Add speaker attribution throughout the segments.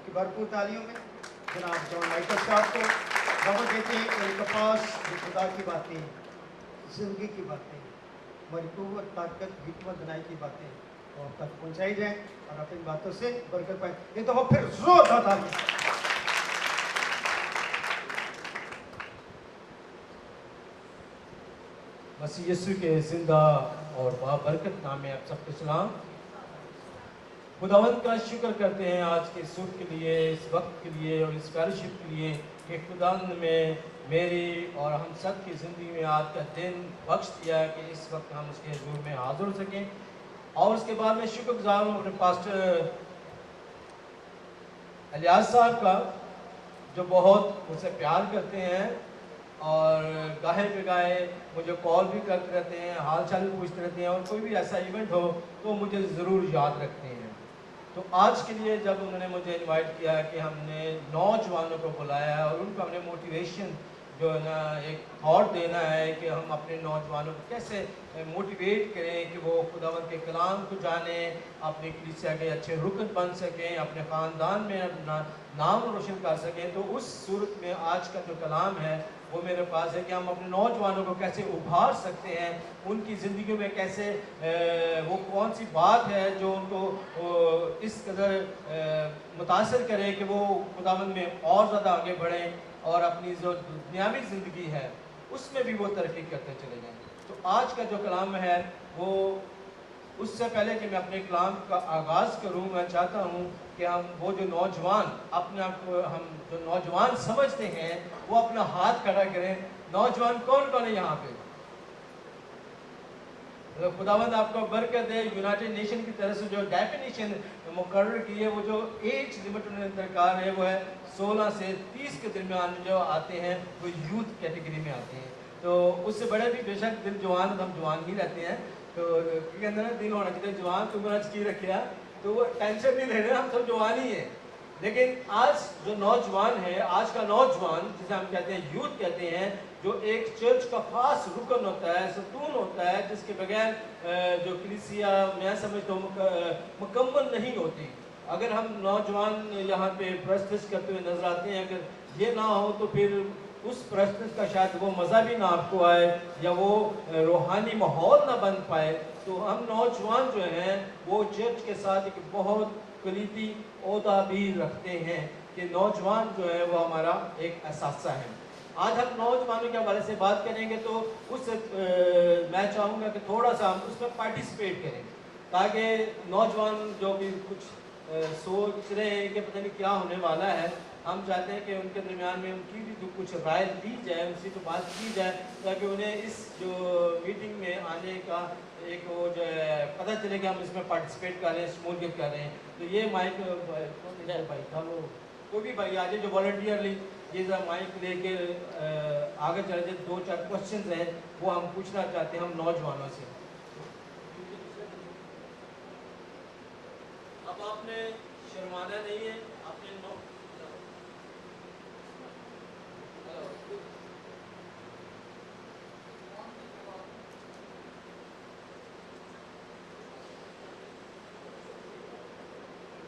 Speaker 1: आपकी भरपूर तालियों में जनाब जॉन माइकल साहब को दावत देते हैं कि उनके पास जो खुदा की बातें, ज़िंदगी की बातें, हमारी कुव्वत, ताकत, हिकमत, दनाई की बातें वो आप तक पहुँचाई जाएँ और आप इन बातों से बरकत पाएँ। एक दफ़ा फिर ज़ोरदार ताली।
Speaker 2: मसीह यीशु के ज़िंदा और बाबरकत नाम में आप सबको सलाम। खुदावंद का शुक्र करते हैं आज के सुख के लिए, इस वक्त के लिए और इस फेलोशिप के लिए कि खुदावंद में मेरी और हम सब की ज़िंदगी में आज का दिन बख्श दिया कि इस वक्त हम उसके हजूर में हाज़िर हो सकें। और उसके बाद मैं शुक्रगुज़ार हूँ अपने पास्टर इलियास साहब का, जो बहुत मुझसे प्यार करते हैं और गाहे बेगाहे मुझे कॉल भी करते रहते हैं, हाल चाल भी पूछते रहते हैं, और कोई भी ऐसा इवेंट हो तो मुझे ज़रूर याद रखते हैं। तो आज के लिए जब उन्होंने मुझे इनवाइट किया कि हमने नौजवानों को बुलाया है और उनको हमने मोटिवेशन जो है ना एक थॉट देना है कि हम अपने नौजवानों को कैसे मोटिवेट करें कि वो खुदावंद के कलाम को जानें, अपनी कलीसिया के अच्छे रुकन बन सकें, अपने ख़ानदान में अपना नाम रोशन कर सकें। तो उस सूरत में आज का जो कलाम है वो मेरे पास है कि हम अपने नौजवानों को कैसे उभार सकते हैं, उनकी ज़िंदगी में कैसे वो कौन सी बात है जो उनको इस कदर मुतासर करे कि वो खुदावंद में और ज़्यादा आगे बढ़ें और अपनी जो दुनियावी ज़िंदगी है उसमें भी वो तरक्की करते चले जाएं। तो आज का जो कलाम है वो, उससे पहले कि मैं अपने कलाम का आगाज़ करूं, मैं चाहता हूं कि हम वो जो नौजवान अपने आप को हम जो नौजवान समझते हैं वो अपना हाथ खड़ा करें। नौजवान कौन कौन है यहाँ पे? तो खुदावंद आपको बरकत दे। यूनाइटेड नेशन की तरफ से जो डेफिनेशन मुकर्रर की है, वो जो एज लिमिट उन्होंने दरकार है वो है 16 से 30 के दरमियान जो आते हैं वो यूथ कैटेगरी में आते हैं। तो उससे बड़े भी बेशक दिल जवान, हम जवान ही रहते हैं, तो कहते हैं ना दिल होना चाहिए जवान, तुम आज की रखिया, तो वो टेंशन नहीं ले रहे, हम सब जवान ही हैं। लेकिन आज जो नौजवान है, आज का नौजवान जिसे हम कहते हैं यूथ कहते हैं, जो एक चर्च का खास रुकन होता है, सतून होता है, जिसके बगैर जो कलीसिया मैं समझता हूँ मुकम्मल नहीं होती। अगर हम नौजवान यहाँ पे प्रस्तुत करते हुए नजर आते हैं, अगर ये ना हो तो फिर उस प्रस्तुत का शायद वो मज़ा भी ना आपको आए या वो रूहानी माहौल ना बन पाए। तो हम नौजवान जो हैं वो चर्च के साथ एक बहुत कलीदी ओहदा भी रखते हैं कि नौजवान जो है वो हमारा एक असासा है। आज हम नौजवानों के हवाले से बात करेंगे तो उस मैं चाहूँगा कि थोड़ा सा हम उसमें पार्टिसिपेट करें, ताकि नौजवान जो भी कुछ सोच रहे हैं कि पता नहीं क्या होने वाला है, हम चाहते हैं कि उनके दरमियान में उनकी भी कुछ राय दी जाए, उनसे तो बात की जाए, ताकि उन्हें इस जो मीटिंग में आने का एक वो जो है पता चले कि हम इसमें पार्टिसिपेट कर रहे हैं, शमूलियत कर रहे हैं। तो ये माइक कौन भाई था वो, कोई भी भाई आ जाए जो वॉलंटियरली ये माइक लेके आगे चले जाए। 2-4 क्वेश्चन हैं वो हम पूछना चाहते हैं हम नौजवानों से। अब आपने शर्माना नहीं है, आपने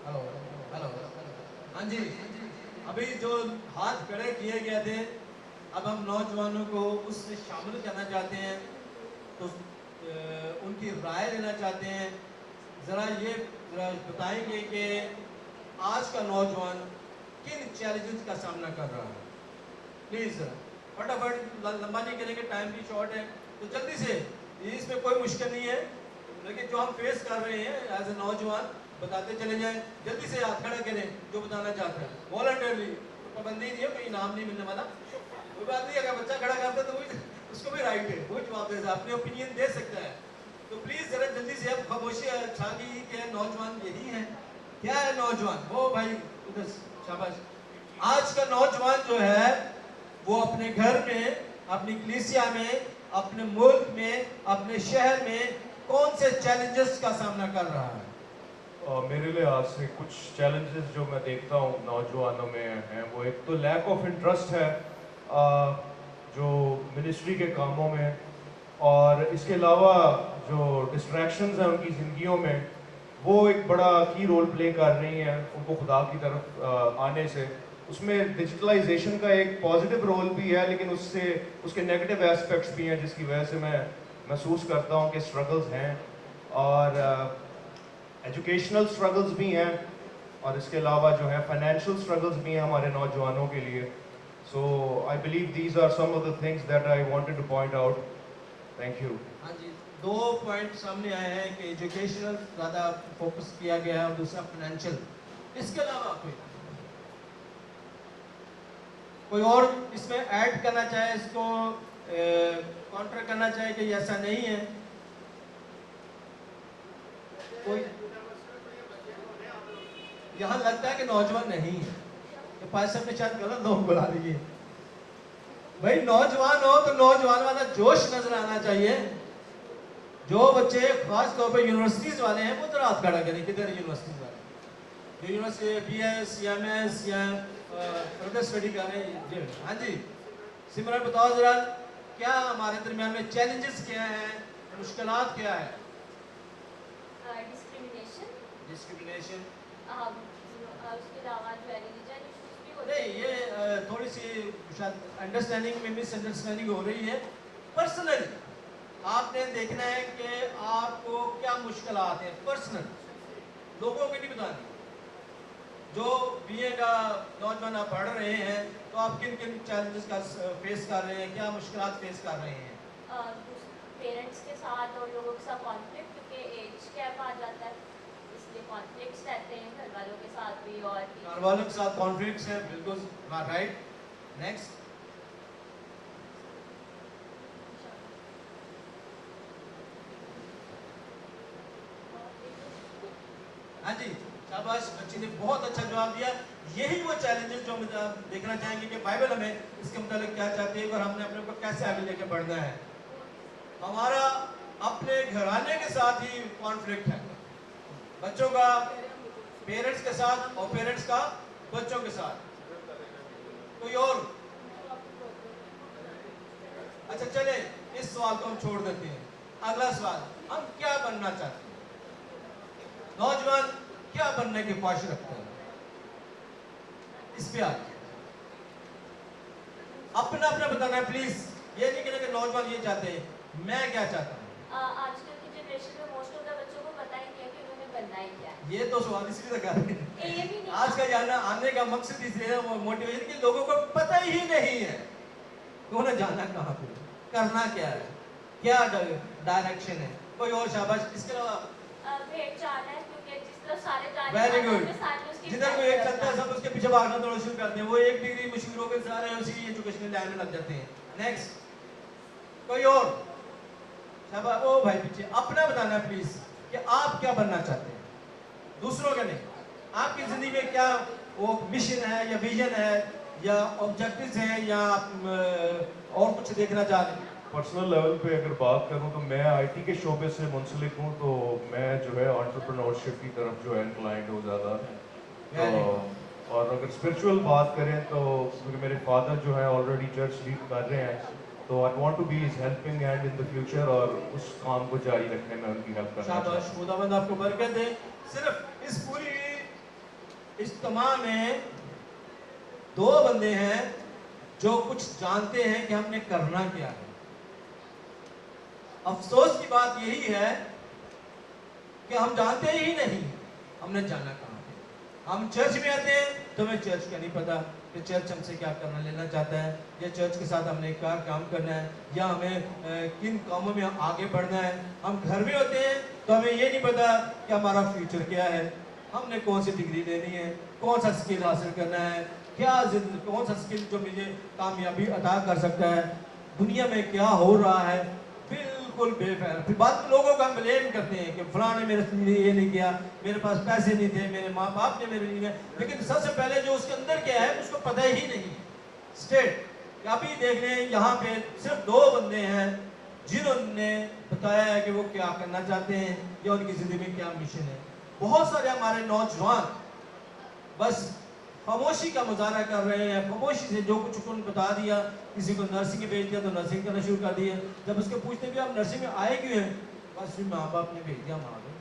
Speaker 2: हेलो हेलो हाँ जी, अभी जो हाथ खड़े किए गए थे, अब हम नौजवानों को उसमें शामिल करना चाहते हैं, तो उनकी राय लेना चाहते हैं। ज़रा ये बताएंगे कि आज का नौजवान किन चैलेंजेस का सामना कर रहा है। प्लीज़ फटाफट, लंबा नहीं करेंगे, टाइम भी शॉर्ट है, तो जल्दी से, इसमें कोई मुश्किल नहीं है, लेकिन जो हम फेस कर रहे हैं एज ए नौजवान बताते चले जाएं। जल्दी से हाथ खड़ा करें जो बताना चाहते हैं, वॉलंटियरली, पाबंदी नहीं है, कोई इनाम नहीं मिलने वाला, कोई बात नहीं। अगर बच्चा खड़ा करता है तो उसको भी राइट है, वो जवाब दे सकता है, अपने ओपिनियन दे सकता है। तो प्लीज़ ज़रा जल्दी से, अब खामोशी छा गई कि नौजवान यही है। क्या है नौजवान? वो भाई उधर, शाबाश। आज का नौजवान जो है वो अपने घर में, अपनी कलीसिया में, अपने मुल्क में, अपने शहर में कौन से चैलेंजेस का सामना कर रहा है?
Speaker 3: मेरे लिए आज से कुछ चैलेंजेस जो मैं देखता हूँ नौजवानों में हैं, वो एक तो लैक ऑफ इंटरेस्ट है जो मिनिस्ट्री के कामों में, और इसके अलावा जो डिस्ट्रैक्शंस हैं उनकी ज़िंदगियों में, وہ ایک بڑا کی رول پلے کر رہی ہیں ان کو خدا کی طرف آنے سے. اس میں ڈیجیٹلائزیشن کا ایک پازیٹیو رول بھی ہے لیکن اس سے اس کے نیگیٹو ایسپیکٹس بھی ہیں جس کی وجہ سے میں محسوس کرتا ہوں کہ اسٹرگلز ہیں اور ایجوکیشنل اسٹرگلز بھی ہیں اور اس کے علاوہ جو ہے فائنینشیل اسٹرگلز بھی ہیں ہمارے نوجوانوں کے لیے. So I believe these are some of the things that I wanted to point out. Thank you.
Speaker 2: ہاں جی 2 پوائنٹ سامنے آئے ہیں کہ ایجوکیشنل زیادہ فوکس کیا گیا ہے اور دوسرا فائنینشیل. اس کے علاوہ کوئی اور اس میں ایڈ کرنا چاہے, اس کو کاؤنٹر کرنا چاہے کہ ایسا نہیں ہے کوئی؟ یہاں لگتا ہے کہ نوجوان نہیں ہے, کہ پانچ صاحب نے شاید غلط لوگ بلا دیے. بھائی نوجوان ہو تو نوجوان والا جوش نظر آنا چاہیے. جو بچے خاص طور پہ یونیورسٹیز والے ہیں وہ ذرا ہاتھ کھڑا کریں. کدھر یونیورسٹیز والے جو یونیورسٹی بی ایس یا ایم ایس یا فردر اسٹڈی کر رہے ہیں؟ ہاں جی سمرن بتاؤ ذرا, کیا ہمارے درمیان میں چیلنجز کیا ہیں, مشکلات کیا ہے؟ ڈسکریمنیشن.
Speaker 4: اس کے علاوہ جو ہے ریلیجن ایشوز بھی ہوتے
Speaker 2: نہیں, یہ تھوڑی سی شاید انڈرسٹینڈنگ میں مس انڈرسٹینڈنگ ہو رہی ہے. پرسنلی آپ نے دیکھنا ہے کہ آپ کو کیا مشکلات ہیں پرسنل, لوگوں کو نہیں بتانی. جو بی اے کا نوجوان آپ پڑھ رہے ہیں تو آپ کن کن چیلنجز کا فیس کر رہے ہیں, کیا مشکلات فیس کر رہے ہیں؟
Speaker 4: پیرنٹس کے ساتھ اور لوگوں کے ساتھ کانفلکٹ, کیونکہ ایج گیپ آ جاتا ہے اس لیے کانفلکٹس رہتے ہیں گھر والوں کے ساتھ بھی. اور
Speaker 2: گھر والوں کے ساتھ کانفلکٹس ہیں, بالکل رائٹ. نیکسٹ. ہاں جی شاباش, بچی نے بہت اچھا جواب دیا. یہی وہ چیلنجز جو ہم دیکھنا چاہیں گے کہ بائبل ہمیں اس کے متعلق کیا چاہتی ہے اور ہم نے اپنے کو کیسے آگے لے کے بڑھنا ہے. ہمارا اپنے گھرانے کے ساتھ ہی کانفلکٹ ہے, بچوں کا پیرنٹس کے ساتھ اور پیرنٹس کا بچوں کے ساتھ. کوئی اور؟ اچھا چلے اس سوال کو ہم چھوڑ دیتے ہیں. اگلا سوال, ہم کیا بننا چاہتے ہیں؟ نوجوان کیا بننے کی خواہش رکھتے ہیں؟ اس پہ آج اپنا اپنا بتانا ہے پلیز. یہ نہیں کہنا کہ نوجوان یہ چاہتے ہیں, میں کیا چاہتا ہوں.
Speaker 4: آج کل کی جنریشن میں موسٹ آف دا بچوں کو پتہ ہی نہیں ہے کہ انہوں نے بننا ہی کیا ہے.
Speaker 2: یہ تو سوال اس لیے لگا رہے
Speaker 4: یہ بھی
Speaker 2: ہیں,
Speaker 4: نہیں
Speaker 2: آج کا جانا آنے کا مقصد اس لیے موٹیویشن کہ لوگوں کو پتہ ہی نہیں ہے کہ انہیں جانا کہاں پہ, کرنا کیا ہے, کیا ڈائریکشن ہے. کوئی اور شاباش. اس کے علاوہ
Speaker 4: بھیڑ چال ہے, کیونکہ جس طرح سارے جانے
Speaker 2: ویری
Speaker 4: والوں
Speaker 2: گڈ.
Speaker 4: میں سارے اس کی
Speaker 2: جدھر کوئی ایک چلتا ہے سب اس کے پیچھے بھاگنا دوڑنا شروع کرتے ہیں. وہ ایک ڈگری مشہور ہو کے سارے اسی ایجوکیشنل لائن میں لگ جاتے ہیں. نیکسٹ. کوئی اور شاباش. او بھائی پیچھے اپنا بتانا ہے پلیز کہ آپ کیا بننا چاہتے ہیں, دوسروں کا نہیں. آپ کی زندگی میں کیا وہ مشن ہے یا ویژن ہے یا آبجیکٹیوز ہیں یا اور کچھ دیکھنا چاہ رہے ہیں؟
Speaker 3: پرسنل لیول پہ اگر بات کروں تو میں آئی ٹی کے شعبے سے منسلک ہوں, تو میں جو ہے انٹرپرنورشپ کی طرف جو ہے انکلائنڈ ہوں زیادہ. اور اگر اسپرچول بات کریں تو کیونکہ میرے فادر جو ہے آلریڈی چرچ لیڈ کر رہے ہیں, تو I want to be his helping hand in the future, اور اس کام کو جاری رکھنے میں ان کی ہیلپ کرنا چاہتا ہوں.
Speaker 2: شاباش, خداوند آپ کو برکت دے. صرف اس پوری اجتماع میں 2 بندے ہیں جو کچھ جانتے ہیں کہ ہم نے کرنا کیا ہے. افسوس کی بات یہی ہے کہ ہم جانتے ہی نہیں ہم نے جانا کہاں ہے. ہم چرچ میں آتے ہیں تو ہمیں چرچ کا نہیں پتا کہ چرچ ہم سے کیا کرنا لینا چاہتا ہے, یا چرچ کے ساتھ ہم نے کیا کام کرنا ہے, یا ہمیں کن کاموں میں آگے بڑھنا ہے. ہم گھر میں ہوتے ہیں تو ہمیں یہ نہیں پتا کہ ہمارا فیوچر کیا ہے, ہم نے کون سی ڈگری لینی ہے, کون سا اسکل حاصل کرنا ہے, کون سا اسکل جو مجھے کامیابی عطا کر سکتا ہے, دنیا میں کیا ہو رہا ہے. بالکل بے فکر. پھر بعد میں لوگوں کا ہم بلیم کرتے ہیں کہ فلاں نے میرے لیے یہ نہیں کیا, میرے پاس پیسے نہیں تھے, میرے ماں باپ نے میرے لیے. لیکن سب سے پہلے جو اس کے اندر کیا ہے اس کو پتہ ہی نہیں. اسٹیٹ ابھی دیکھ لیں یہاں پہ صرف 2 بندے ہیں جنہوں نے بتایا ہے کہ وہ کیا کرنا چاہتے ہیں یا ان کی زندگی میں کیا مشن ہے. بہت سارے ہمارے نوجوان بس خاموشی کا مظاہرہ کر رہے ہیں, خاموشی سے جو کچھ انہوں نے بتا دیا. کسی کو نرسنگ بھیج دیا تو نرسنگ کرنا شروع کر دیا. جب اس کے پوچھتے بھی آپ نرسنگ میں آئے کیوں ہیں, بس ماں باپ نے بھیج دیا, ہم آ گئے.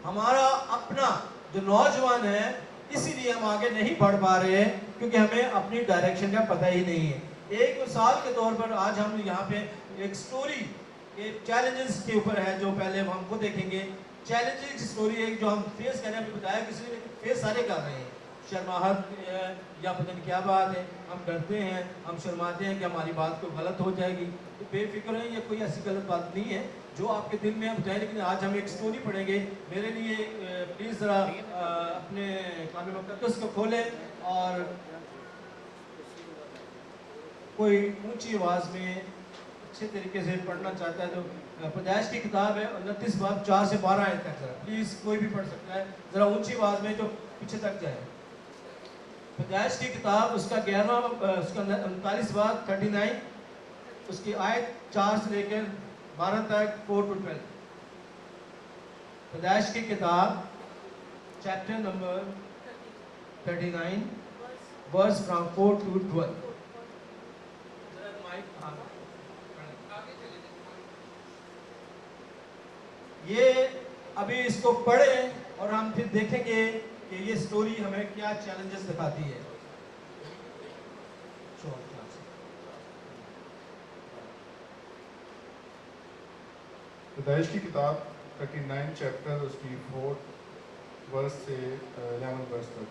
Speaker 2: ہمارا اپنا جو نوجوان ہے اسی لیے ہم آگے نہیں بڑھ پا رہے ہیں کیونکہ ہمیں اپنی ڈائریکشن کا پتہ ہی نہیں ہے. ایک مثال کے طور پر آج ہم یہاں پہ ایک سٹوری چیلنجز کے اوپر ہے جو پہلے ہم کو دیکھیں گے. چیلنجز کی سٹوری ہے جو ہم فیس کریں, ہمیں بتایا کسی نے فیس سارے کر رہے ہیں. شرماہٹ یا پتہ نہیں کیا بات ہے, ہم ڈرتے ہیں, ہم شرماتے ہیں کہ ہماری بات کو غلط ہو جائے گی. تو بے فکر ہیں, یہ کوئی ایسی غلط بات نہیں ہے جو آپ کے دل میں ہم بتائیں. لیکن آج ہم ایک سٹوری پڑھیں گے. میرے لیے پلیز ذرا اپنے کلام مقدس کو کھولیں اور کوئی اونچی آواز میں اچھے طریقے سے پڑھنا چاہتا ہے تو پیدائش کی کتاب ہے 29 باب 4 سے 12 آیت تک. ذرا پلیز کوئی بھی پڑھ سکتا ہے, ذرا اونچی آواز میں جو پیچھے تک جائے. پیدائش کی کتاب اس کا 11واں اس کا 39 باب 39 اس کی آیت 4 سے لے کر 12 تک 4 to 12. پیدائش کی کتاب chapter number 39 verse from 4 to 12. یہ ابھی اس کو پڑھیں اور ہم پھر دیکھیں گے کہ یہ سٹوری ہمیں کیا چیلنجز دکھاتی ہے.
Speaker 5: پیدائش کی کتاب 39 چیپٹر اس کی 4 ورس سے 11 ورس تک.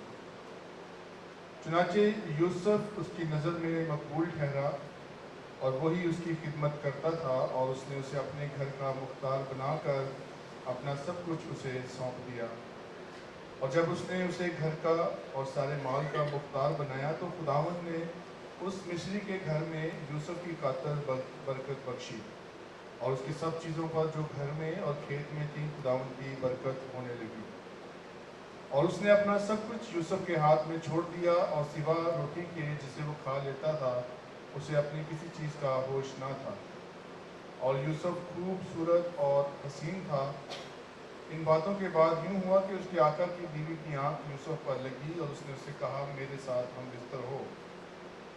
Speaker 5: چنانچہ یوسف اس کی نظر میں مقبول ٹھہرا اور وہی اس کی خدمت کرتا تھا, اور اس نے اسے اپنے گھر کا مختار بنا کر اپنا سب کچھ اسے سونپ دیا. اور جب اس نے اسے گھر کا اور سارے مال کا مختار بنایا تو خداوند نے اس مصری کے گھر میں یوسف کی خاطر برکت بخشی, اور اس کی سب چیزوں پر جو گھر میں اور کھیت میں تھی خداوند کی برکت ہونے لگی. اور اس نے اپنا سب کچھ یوسف کے ہاتھ میں چھوڑ دیا, اور سوا روٹی کے جسے وہ کھا لیتا تھا اسے اپنی کسی چیز کا ہوش نہ تھا. اور یوسف خوبصورت اور حسین تھا. ان باتوں کے بعد یوں ہوا کہ اس کے آقا کی بیوی کی آنکھ یوسف پر لگی, اور اس نے اسے کہا میرے ساتھ ہم بستر ہو.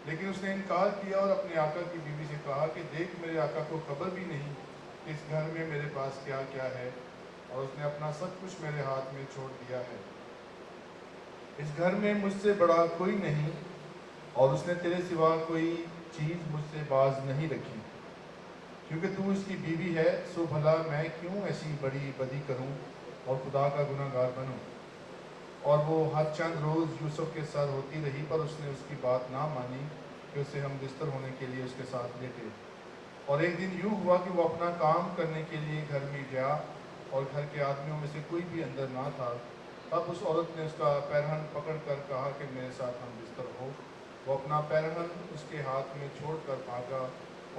Speaker 5: لیکن اس نے انکار کیا اور اپنے آقا کی بیوی سے کہا کہ دیکھ میرے آقا کو خبر بھی نہیں کہ اس گھر میں میرے پاس کیا کیا ہے, اور اس نے اپنا سب کچھ میرے ہاتھ میں چھوڑ دیا ہے. اس گھر میں مجھ سے بڑا کوئی نہیں, اور اس نے تیرے سوا کوئی چیز مجھ سے باز نہیں رکھی. کیونکہ تو اس کی بیوی ہے, سو بھلا میں کیوں ایسی بڑی بدی کروں اور خدا کا گناہ گار بنوں. اور وہ ہر چند روز یوسف کے ساتھ ہوتی رہی, پر اس نے اس کی بات نہ مانی کہ اسے ہم بستر ہونے کے لیے اس کے ساتھ لیٹے. اور ایک دن یوں ہوا کہ وہ اپنا کام کرنے کے لیے گھر میں گیا, اور گھر کے آدمیوں میں سے کوئی بھی اندر نہ تھا. تب اس عورت نے اس کا پیرہن پکڑ کر کہا کہ میرے ساتھ ہم بستر ہو. وہ اپنا پیرہن اس کے ہاتھ میں چھوڑ کر بھاگا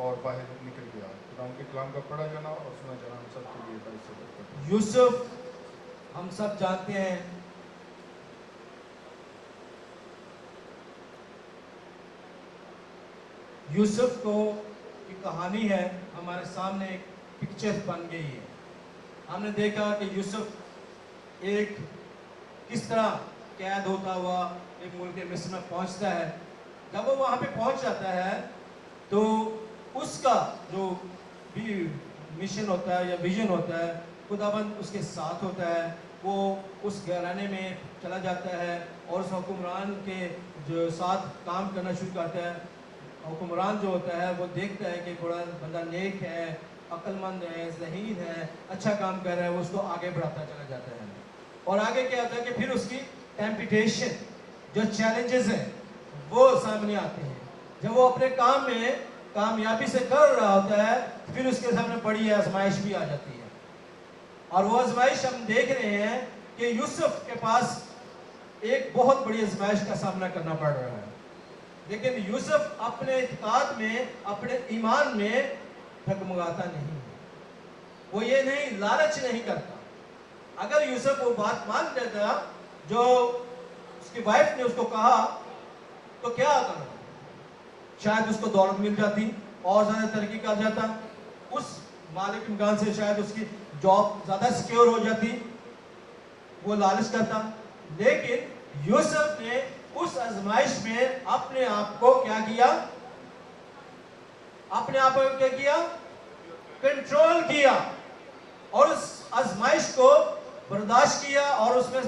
Speaker 5: اور باہر نکل گیا. خدا ان کے کلام کا پڑھا جانا اور سنا جانا ہم سب کے لیے باعث برکت ہے.
Speaker 2: یوسف ہم سب جانتے ہیں یوسف کو کی کہانی ہے ہمارے سامنے ایک پکچر بن گئی ہے. ہم نے دیکھا کہ یوسف ایک کس طرح قید ہوتا ہوا ایک ملک مصر میں پہنچتا ہے. جب وہ وہاں پہ پہنچ جاتا ہے تو اس کا جو بھی مشن ہوتا ہے یا ویژن ہوتا ہے خداوند اس کے ساتھ ہوتا ہے. وہ اس گھرانے میں چلا جاتا ہے اور اس حکمران کے جو ساتھ کام کرنا شروع کرتا ہے. حکمران جو ہوتا ہے وہ دیکھتا ہے کہ بڑا بندہ نیک ہے, عقل مند ہے, ذہین ہے, اچھا کام کر رہا ہے, وہ اس کو آگے بڑھاتا چلا جاتا ہے. اور آگے کیا ہوتا ہے کہ پھر اس کی ٹیمپٹیشن جو چیلنجز ہیں وہ سامنے آتے ہیں. جب وہ اپنے کام میں کامیابی سے کر رہا ہوتا ہے پھر اس کے سامنے بڑی آزمائش بھی آ جاتی ہے. اور وہ آزمائش ہم دیکھ رہے ہیں کہ یوسف کے پاس ایک بہت بڑی آزمائش کا سامنا کرنا پڑ رہا ہے. لیکن یوسف اپنے اعتقاد میں اپنے ایمان میں ڈگمگاتا نہیں ہے. وہ یہ نہیں لالچ نہیں کرتا. اگر یوسف وہ بات مان لیتا جو اس کی وائف نے اس کو کہا تو کیا کرنا, شاید اس کو دولت مل جاتی اور زیادہ ترقی کر جاتا, اس مالک امکان سے شاید اس کی جاب زیادہ سیکیور ہو جاتی. وہ لالچ کرتا. لیکن یوسف نے اس آزمائش میں اپنے آپ کو کیا کیا, اپنے آپ کو کیا کنٹرول کیا, اور اس آزمائش کو बर्दाश्त किया और उसमें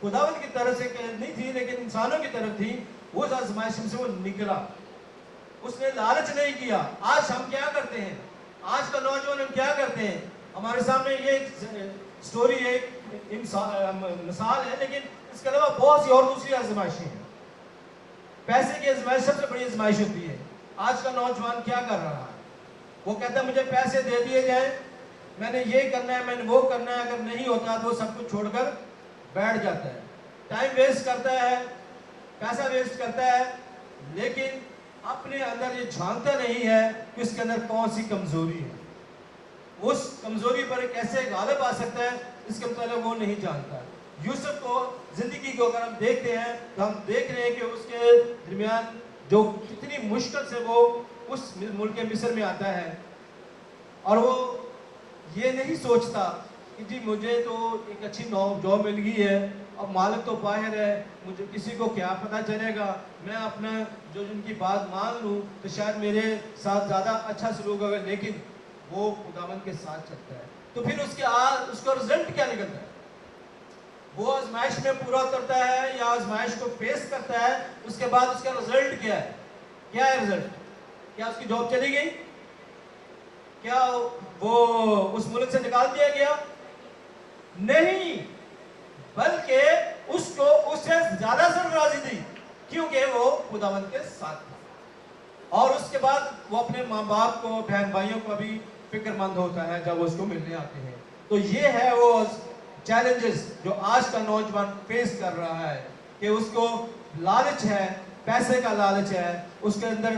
Speaker 2: खुदावंद की तरफ से नहीं थी लेकिन इंसानों की तरफ थी, उस आजमाइश से वो निकला, उसने लालच नहीं किया। आज हम क्या करते हैं, आज का नौजवान हम क्या करते हैं, हमारे सामने ये स्टोरी है, मिसाल है, लेकिन इसके अलावा बहुत सी और दूसरी आजमाइशें हैं। पैसे की आजमाइश सबसे बड़ी आजमाइश होती है। आज का नौजवान क्या कर रहा है, वो कहता है मुझे पैसे दे दिए जाए, मैंने ये करना है, मैंने वो करना है, अगर नहीं होता तो वो सब कुछ छोड़कर बैठ जाता है, टाइम वेस्ट करता है, पैसा वेस्ट करता है, लेकिन अपने अंदर ये जानता नहीं है कि उसके अंदर कौन सी कमजोरी है, उस कमजोरी पर कैसे गालिब आ सकता है, इसके मतलब वो नहीं जानता। यूसुफ को जिंदगी को अगर हम देखते हैं तो हम देख रहे हैं कि उसके दरमियान जो कितनी मुश्किल से वो उस मुल्क मिस्र में आता है, और वो ये नहीं सोचता कि जी मुझे तो एक अच्छी जॉब मिल गई है, अब मालिक तो बाहर है, मुझे किसी को क्या पता चलेगा, मैं अपना जो उनकी बात मान लूँ तो शायद मेरे साथ ज़्यादा अच्छा सलूक होगा, लेकिन वो खुदावंद के साथ चलता है। तो फिर उसका रिजल्ट क्या निकलता है, वो आजमाइश में पूरा उतरता है या आजमाइश को फेस करता है, उसके बाद उसका रिजल्ट क्या है, क्या है रिजल्ट, क्या उसकी जॉब चली गई, क्या वो उस मुल्क से निकाल दिया गया, नहीं, बल्कि उसको उससे ज्यादा सरफराजी दी, क्योंकि वो खुदावंद के साथ था। और उसके बाद वो अपने माँ बाप को, बहन भाइयों को भी फिक्रमंद होता है जब उसको मिलने आते हैं। तो ये है वो चैलेंजेस जो आज का नौजवान फेस कर रहा है कि उसको लालच है, पैसे का लालच है, उसके अंदर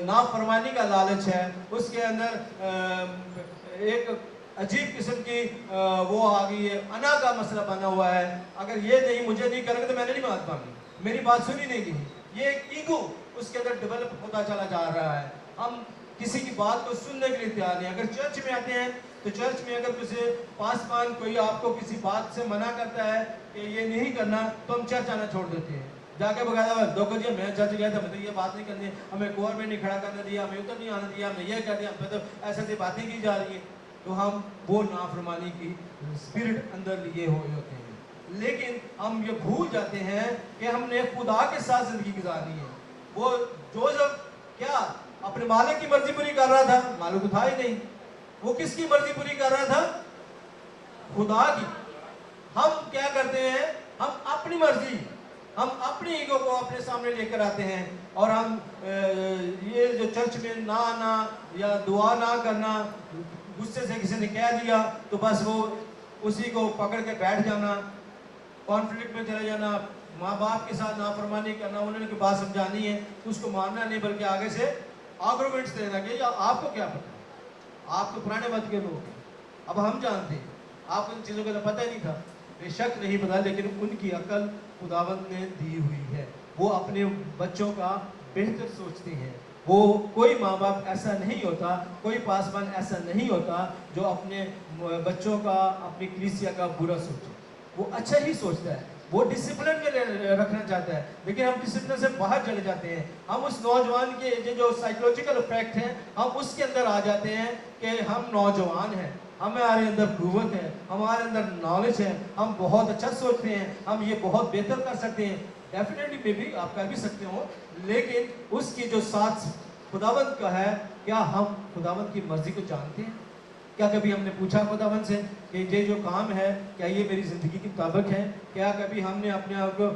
Speaker 2: नाफरमानी का लालच है, उसके अंदर एक अजीब किस्म की वो आ गई है, अना का मसला बना हुआ है, अगर ये नहीं मुझे नहीं करेंगे तो मैंने नहीं बात मानी, मेरी बात सुनी नहीं गई, ये एक ईगो उसके अंदर डेवलप होता चला जा रहा है। हम किसी की बात को सुनने के लिए तैयार नहीं। अगर चर्च में आते हैं तो चर्च में अगर किसी पासवान कोई आपको किसी बात से मना करता है कि ये नहीं करना, तो हम चर्च आना छोड़ देते हैं, जाके बकायदा देखो जी मैं चर्च गया था, मतलब ये बात नहीं करनी, हमें कोर में नहीं खड़ा करने दिया, हमें उधर नहीं आने दिया, हमने ये कर दिया, हमें तो ऐसे ऐसी बातें की जा रही है। तो हम वो नाफरमानी की स्पिरिट अंदर लिए हुए होते हैं, लेकिन हम ये भूल जाते हैं कि हमने खुदा के साथ जिंदगी गुजारनी है। वो जोसेफ क्या अपने मालिक की मर्जी पूरी कर रहा था, मालिक था ही नहीं, वो किसकी मर्जी पूरी कर रहा था, खुदा की। हम क्या करते हैं, हम अपनी मर्जी, हम अपनी ईगो को अपने सामने लेकर आते हैं, और हम ये जो चर्च में ना आना या दुआ ना करना, गुस्से से किसी ने कह दिया तो बस वो उसी को पकड़ के बैठ जाना, कॉन्फ्लिक्ट में चले जाना, माँ बाप के साथ नाफरमानी करना, उन्होंने की बात समझानी है तो उसको मानना नहीं, बल्कि आगे से आर्गुमेंट्स देना कि आपको क्या पता, आप तो पुराने मत के लोग हैं, अब हम जानते हैं, आपको इन चीज़ों का तो पता ही नहीं था। बेशक नहीं पता, लेकिन उनकी अकल खुदावंद ने दी हुई है, वो अपने बच्चों का बेहतर सोचते हैं। वो कोई माँ बाप ऐसा नहीं होता, कोई पासवान ऐसा नहीं होता जो अपने बच्चों का, अपनी कलीसिया का बुरा सोचे, वो अच्छा ही सोचता है, वो डिसिप्लिन में रखना चाहता है, लेकिन हम डिसिप्लिन से बाहर चले जाते हैं। हम उस नौजवान के जो साइकोलॉजिकल इफेक्ट हैं, हम उसके अंदर आ जाते हैं कि हम नौजवान हैं, हमारे अंदर कुव्वत है, हमारे अंदर नॉलेज है, हम बहुत अच्छा सोचते हैं, हम ये बहुत बेहतर कर सकते हैं। डेफिनेटली मे भी आप कर भी सकते हो, लेकिन उसकी जो साथ खुदावंद का है, क्या हम खुदावंद की मर्जी को जानते हैं? क्या कभी हमने पूछा खुदावंद से कि ये जो काम है क्या ये मेरी ज़िंदगी के मुताबिक है? क्या कभी हमने अपने आप को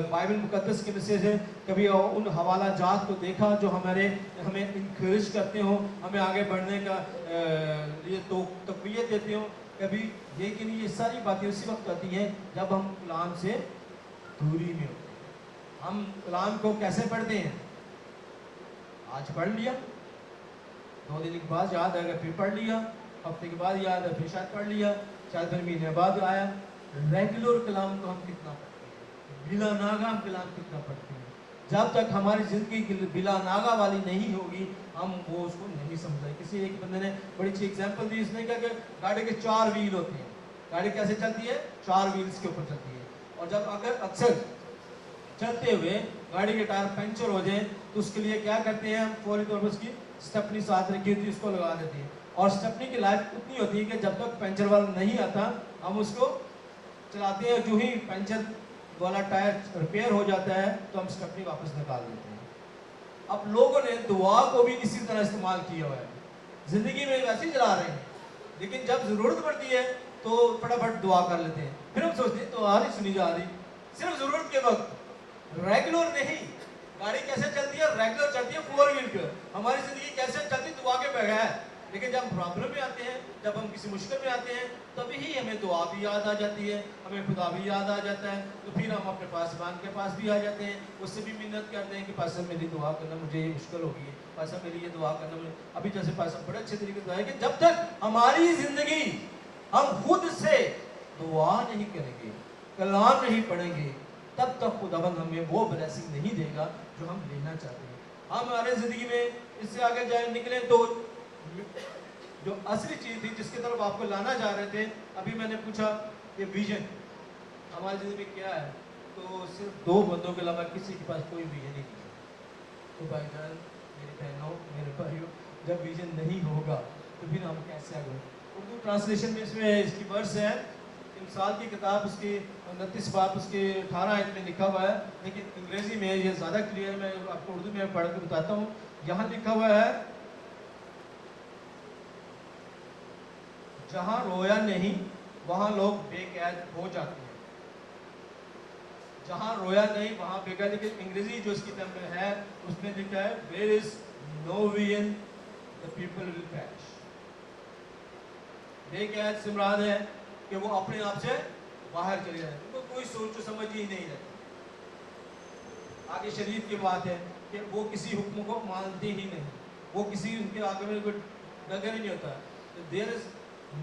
Speaker 2: बाइबल मुकद्दस के विषय से कभी उन हवाला जात को देखा जो हमें इंकरेज करते हो, हमें आगे बढ़ने का लिए तो तक़वियत देते हो? कभी लेकिन ये सारी बातें उसी वक्त आती हैं जब हम कलाम से दूरी में होते हैं। हम कलाम को कैसे पढ़ते हैं? आज पढ़ लिया, 2 दिन के बाद याद आएगा फिर पढ़ लिया, हफ्ते के बाद याद है फिर शायद पढ़ लिया, शायद फिर महीने बाद आया। रेगुलर कलाम को हम कितना पढ़ते हैं, बिला नागा हम कलाम कितना पढ़ते हैं? जब तक हमारी ज़िंदगी बिला नागा वाली नहीं होगी हम वो उसको नहीं समझाए। किसी एक बंदे ने बड़ी अच्छी एग्जाम्पल दी, उसने कहा कि गाड़ी के 4 व्हील होते हैं, गाड़ी कैसे चलती है? 4 व्हील्स के ऊपर चलती है, और जब अगर अक्सर चलते हुए गाड़ी के टायर पंचर हो जाए तो उसके लिए क्या करते हैं हम? फौरी तौर पर उसकी स्टेपनी साथ रखी होती है, उसको लगा देते हैं, और स्टेपनी की लाइफ उतनी होती है कि जब तक पंचर वाला नहीं आता हम उसको चलाते हैं, जो ही पंचर वाला टायर रिपेयर हो जाता है तो हम स्टेपनी वापस निकाल देते हैं। अब लोगों ने दुआ को भी इसी तरह इस्तेमाल किया हुआ है, जिंदगी में वैसे ही चला रहे हैं, लेकिन जब जरूरत पड़ती है तो फटाफट दुआ कर लेते हैं। फिर हम सोचते हैं दुआ नहीं सुनी जा रही, सिर्फ जरूरत के वक्त, रेगुलर नहीं। गाड़ी कैसे चलती है? रेगुलर चलती है 4 व्हील पे। हमारी जिंदगी कैसे चलती है? दुआ के बगैर। लेकिन जब हम प्रॉब्लम में आते हैं, जब हम किसी मुश्किल में आते हैं, तभी ही हमें दुआ भी याद आ जाती है, हमें खुदा भी याद आ जाता है। तो फिर हम अपने पासबान के पास भी आ जाते हैं, उससे भी मिन्नत करते हैं कि पासा मेरी दुआ करना, मुझे ये मुश्किल होगी है, पासा मेरी ये दुआ करना। मुझे अभी जैसे पासा बड़े अच्छे तरीके से दुआ है कि जब तक हमारी जिंदगी हम खुद से दुआ नहीं करेंगे, कलाम नहीं पढ़ेंगे, तब तक खुदाबंद हमें वो ब्लेसिंग नहीं देगा जो हम लेना चाहते हैं। हम हमारे जिंदगी में इससे आगे जाए निकले तो जो असली चीज थी जिसकी तरफ आपको लाना जा रहे थे, अभी मैंने पूछा कि विजन हमारी जिंदगी में क्या है, तो सिर्फ 2 बंदों के अलावा किसी के पास कोई विजन ही नहीं है। तो भाईजान, मेरी बहनों, मेरे भाइयों, जब विजन नहीं होगा तो फिर हम कैसे आगे? उर्दू ट्रांसलेशन में इसमें इसकी वर्स है, इमसाल की किताब उसकी 29 बाब उसके 18 आयत में लिखा हुआ है, लेकिन अंग्रेजी में ये ज़्यादा क्लियर, मैं आपको उर्दू में पढ़ के बताता हूँ। यहाँ लिखा हुआ है, जहाँ रोया नहीं वहाँ लोग बेकैद हो जाते हैं। जहाँ रोया नहीं वहाँ बेकैद, लेकिन अंग्रेजी जो इसकी तरफ में है उसमें लिखा है, where is no vision the people will perish। बेकैद से मुराद है कि वो अपने आप से बाहर चले जाए, उनको कोई सोच समझ ही नहीं रहती। आगे शरीयत की बात है कि वो किसी हुक्म को मानते ही नहीं, वो किसी उनके आगे में कोई डगर ही नहीं होता। There is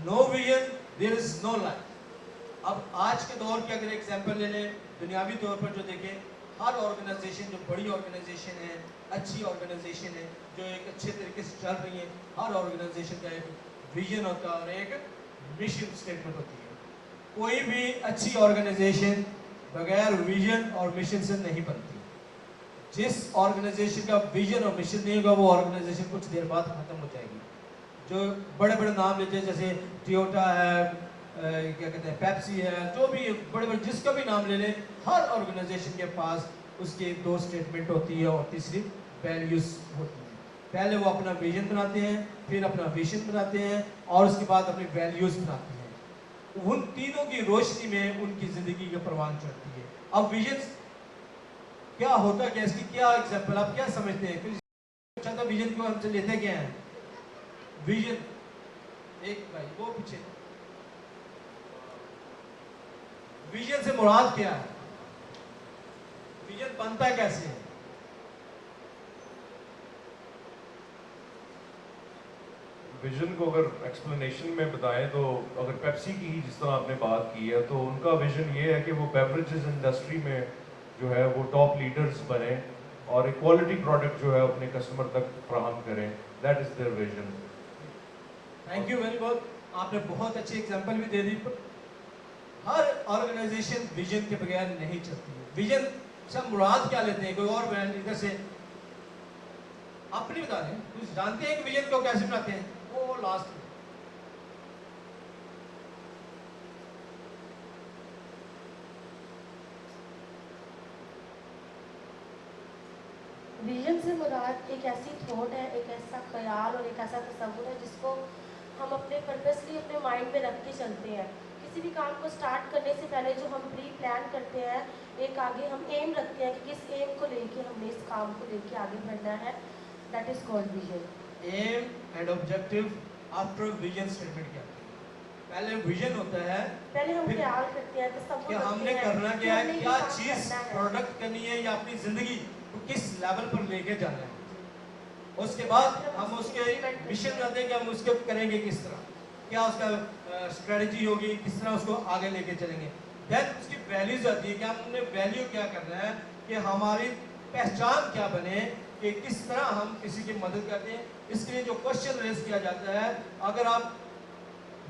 Speaker 2: no vision, there is no life. अब आज के दौर की अगर एग्जाम्पल ले लें, दुनियावी तौर पर जो देखें, हर ऑर्गेनाइजेशन जो बड़ी ऑर्गेनाइजेशन है, अच्छी ऑर्गेनाइजेशन है, जो एक अच्छे तरीके से चल रही है, हर ऑर्गेनाइजेशन का एक विजन होता है और एक मिशन स्टेटमेंट होती है। कोई भी अच्छी ऑर्गेनाइजेशन बगैर विजन और मिशन से नहीं बनती। जिस ऑर्गेनाइजेशन का विजन और मिशन नहीं होगा, वो ऑर्गेनाइजेशन कुछ देर बाद खत्म हो जाएगी। जो बड़े बड़े नाम लेते हैं, जैसे टोयोटा है, क्या कहते हैं, पेप्सी है, जो भी बड़े बड़े जिसका भी नाम ले लें, हर ऑर्गेनाइजेशन के पास उसकी 2 स्टेटमेंट होती है और तीसरी वैल्यूज होती है। पहले वो अपना विजन बनाते हैं, फिर अपना विजन बनाते हैं और उसके बाद अपनी वैल्यूज बनाते हैं। उन तीनों की रोशनी में उनकी जिंदगी का परवान चढ़ती है। अब विजन क्या होता है, क्या इसकी क्या एग्जाम्पल आप क्या समझते हैं? फिर विजन को हमसे लेते क्या है? विजन, एक भाई वो पीछे, विजन से मुराद क्या है? विजन बनता कैसे है?
Speaker 3: विजन को अगर एक्सप्लेनेशन में बताएं तो अगर पेप्सी की ही जिस तरह आपने बात की है, तो उनका विजन ये है कि वो बेवरेजेस इंडस्ट्री में जो है वो टॉप लीडर्स बने और एक क्वालिटी प्रोडक्ट जो है अपने कस्टमर तक फराहम करें। That is their vision.
Speaker 2: Thank you very much, आपने बहुत अच्छी एग्जांपल भी दे दी। हर ऑर्गेनाइजेशन विजन के बगैर नहीं चलती है। विजन से हम मुराद क्या लेते हैं? कोई और ब्रांड इधर से आप नहीं बता रहे, कुछ जानते हैं कि विजन को कैसे बनाते हैं? वो लास्ट में
Speaker 6: विजन से मुराद एक ऐसी थॉट है, एक ऐसा ख्याल और एक ऐसा तस्वुर है जिसको हम अपने पर्पसली अपने माइंड में रख के चलते हैं। किसी भी काम को स्टार्ट करने से पहले जो हम प्री प्लान करते हैं, एक आगे हम एम रखते हैं कि किस एम को लेके हमने इस काम को लेके आगे बढ़ना है, that is called vision.
Speaker 2: Aim and objective after vision statement क्या है? पहले विजन होता है,
Speaker 6: पहले हम
Speaker 2: फिर
Speaker 6: ख्याल करते हैं, तस्वुर
Speaker 2: कि
Speaker 6: रखते
Speaker 2: हमने
Speaker 6: हैं
Speaker 2: करना
Speaker 6: कि
Speaker 2: क्या है,
Speaker 6: हमने ये
Speaker 2: क्या
Speaker 6: काम
Speaker 2: चीज
Speaker 6: करना है।
Speaker 2: प्रोडक्ट करनी है या अपनी जिंदगी को किस लेवल पर लेके जाना है। उसके बाद हम उसके मिशन रहते हैं कि हम उसको करेंगे किस तरह, क्या उसका स्ट्रेटजी होगी, किस तरह उसको आगे लेके चलेंगे। देन उसकी वैल्यूज आती है कि हमने वैल्यू क्या करना है, कि हमारी पहचान क्या बने, कि किस तरह हम किसी की मदद करते हैं। इसके लिए जो क्वेश्चन रेज किया जाता है, अगर आप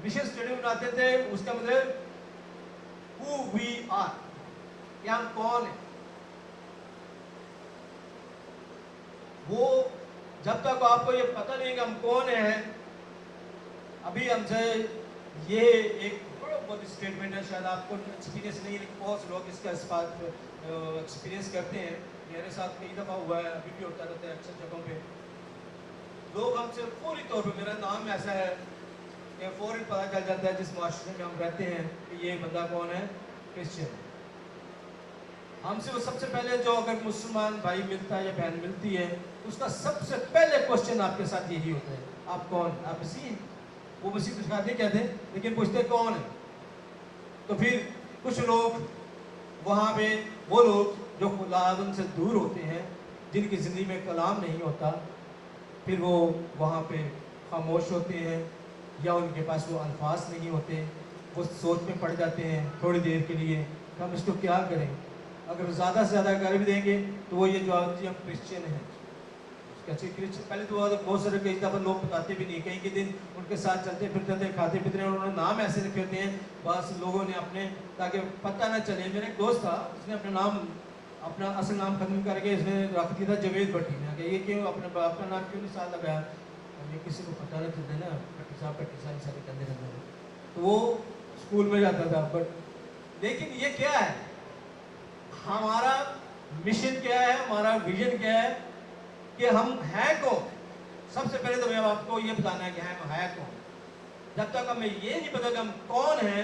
Speaker 2: मिशन स्टेटमेंट बनाते थे, उसका मतलब हु वी आर, कि हम कौन है। वो जब तक आपको ये पता नहीं कि हम कौन हैं, अभी हमसे ये एक बहुत स्टेटमेंट है, शायद आपको एक्सपीरियंस नहीं है, लेकिन बहुत से लोग इसका इस बात एक्सपीरियंस करते हैं। मेरे साथ कई दफ़ा हुआ है, अभी भी होता रहता है अक्सर जगहों पे। लोग हमसे फौरी तौर पे, मेरा नाम ऐसा है कि फौरन पता चल जाता है जिस माशरे में हम रहते हैं कि ये बंदा कौन है, क्रिश्चियन। हमसे वो सबसे पहले जो अगर मुसलमान भाई मिलता है या बहन मिलती है, उसका सबसे पहले क्वेश्चन आपके साथ यही होता है, आप कौन, आप मसीह? वो मसीह तो दिखाते कहते, लेकिन पूछते कौन है। तो फिर कुछ लोग वहाँ पे, वो लोग जो खुदावंद से दूर होते हैं, जिनकी ज़िंदगी में कलाम नहीं होता, फिर वो वहाँ पे खामोश होते हैं, या उनके पास वो अल्फाज नहीं होते, वो सोच में पड़ जाते हैं थोड़ी देर के लिए कि हम इसको क्या करें। अगर ज़्यादा से ज़्यादा कर भी देंगे तो वो ये जवाब दिए हम क्रिश्चियन हैं। क्रिश्चियन पहले तो बहुत सारे कई दफ़ा लोग बताते भी नहीं, कई के दिन उनके साथ चलते फिरते थे, खाते पीते, उन्होंने नाम ऐसे रखे होते हैं बस लोगों ने अपने, ताकि पता ना चले। मेरा एक दोस्त था, उसने अपना नाम, अपना असल नाम खत्म करके इसने रख दिया था जवेद भट्टी ने। ये क्यों अपने बाप का नाम क्यों नहीं साथ लगाया, ये किसी को पता नहीं चलता ना, भट्टी साहब सारे कंधे रहते हैं। तो वो स्कूल में जाता था, बट लेकिन ये क्या है, हमारा मिशन क्या है, हमारा विजन क्या है कि हम हैं कौन। सबसे पहले तो मैं आपको ये बताना है कि हम हैं कौन। जब तक हमें ये नहीं पता कि हम कौन हैं